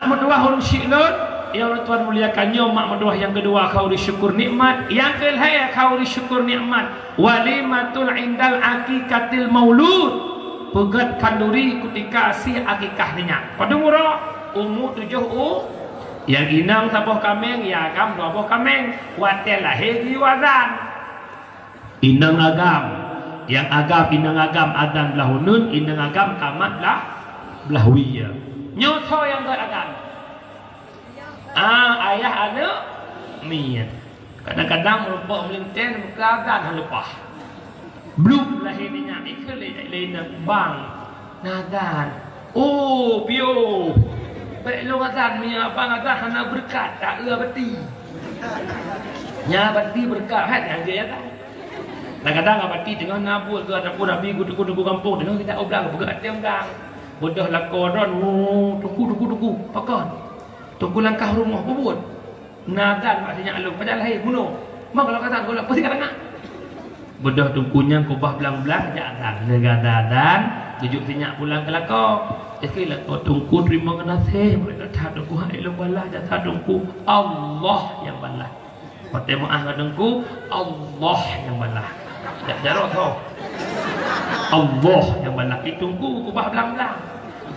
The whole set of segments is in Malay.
mendoa huruf syi'lut yang Tuhan muliakannya. Mak mendoa yang kedua kau disyukur nikmat, yang kelihaya kau disyukur nikmat. Walimatul indal akikatil maulud, pegat kanduri ketika si akikahnya pada murah umur 7 yang inang tabuh kameng ya agam tabuh kameng watel lahir di wazan inang agam yang agam inang agam adan lahunun inang agam kamat lah belahwiya nyoto yang agam ayah anak miyat kadang-kadang merupakan melinten muka adan lupa belum lahirnya ikhlas bang nadan pio baik lo ngadan mi apa ngadan hana berkat tak beti nya beti berkat hat yang dia tak kadang-kadang beti dengan nabul tu ada pun nabi kudu kampung dengan kita oblang berkat dia mgang bodoh lakoron tunggu pakon tunggu langkah rumah pun nadan maksudnya alung pada lahir bunuh mak kalau kata gula pasti kadang bodoh tungkunya kubah belang-belang jangan negadadan tujuk tinyak pulang ke lakau jadi lakau tungku terima kasih mereka tak tungku hai lo balah jatah tungku Allah yang balah pada maaf tungku Allah yang balah tak jarok tau Allah yang balah itu tungku kubah belang-belang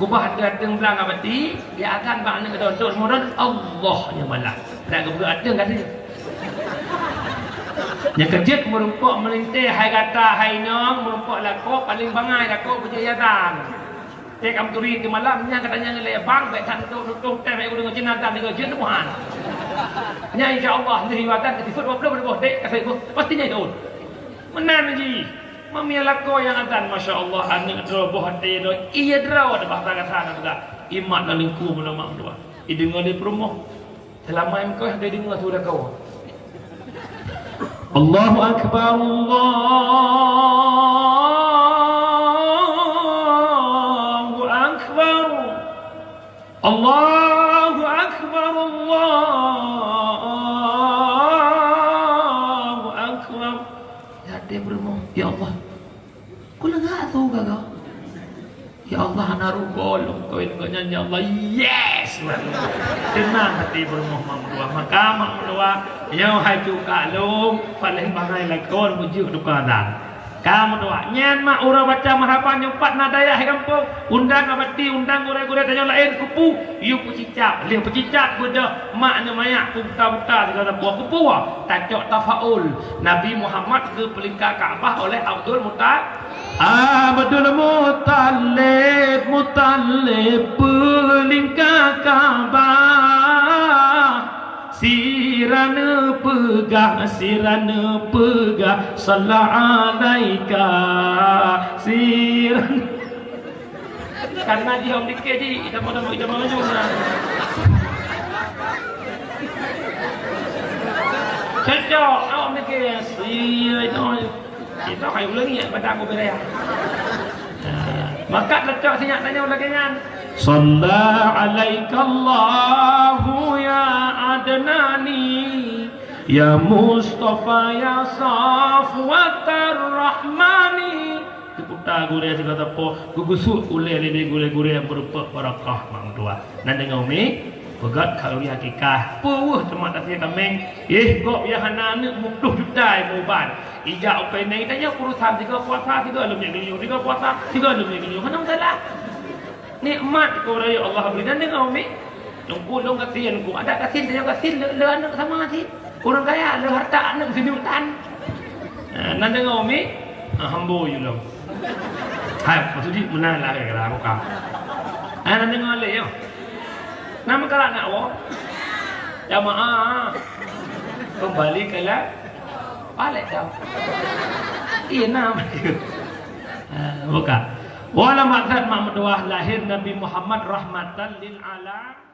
kubah datang belang abadi dia akan bang nak dodol modal Allah yang balah tak kebetulan ada kata yang kejut merumpuk melintir hai kata hai nong merumpuk lakuk paling bangai lakuk berjayatan tek amturi ke malamnya katanya ngelai bang baik kan tutup teh baik dengan jenazah dengan jen Tuhan nya insyaallah ni riwayat ketifut belum dek kata ibu pastinya itu menan ji mami lakuk yang adan masyaallah anak droboh hati do iya draw ada bahasa kata ada imat dan lingku menama doa idengar di perumoh selama engkau ada dengar sudah kau Allahu Akbar Allahu Akbar Allahu Akbar Allahu Akbar ya dia bermohon ya Allah kau enggak tahu gak ya Allah narugol kau nyanyi Allah yes tenang hati bermohon doa maka mak doa yang haju kalung paling bangai lakon bujuk dukadan kamu doa nyen mak ura baca mahrapan nyempat nadaya hai kampung undang abati undang gure-gure tanya lain kupu yu pecicap liu pecicap budak maknya mayak buta-buta segala buah kupu tajok tafaul Nabi Muhammad ke pelingkar Kaabah oleh Abdul Abdul Muttalib pelingkar Kaabah sirana pegah sallallahu alaika sirana karena dia om dikit je kita mau juga cocok om dikit sirana kita kayu lagi pada aku beda ya maka lecok sinyak tanya lagi kan Sallallahu alaika Allahu ya Adnani ya Mustafa ya Safwatar Rahmani diputar gure segala po gugusuk ule gure yang berupa barakah mang tua nan dengan umi pegat kalori hakikah puh temat tasih kameng gop ya hanane mukduh judai moban ija upai nai tanya urusan 3 puasa 3 lemnya geliu 3 puasa 3 lemnya geliu mana salah nikmat kau raya Allah beri dan dengan umi tunggu dong kasihan ku ada kasihan dia kasihan le anak sama sih orang kaya le harta anak sini hutan nan dengan umi hambo you long hai maksudnya menang lah kira aku kam nan dengan le yo nama kalau nak wo jamaah kembali ke lah balik dah iya nama bukan wala maksud mak doa lahir Nabi Muhammad rahmatan lil alam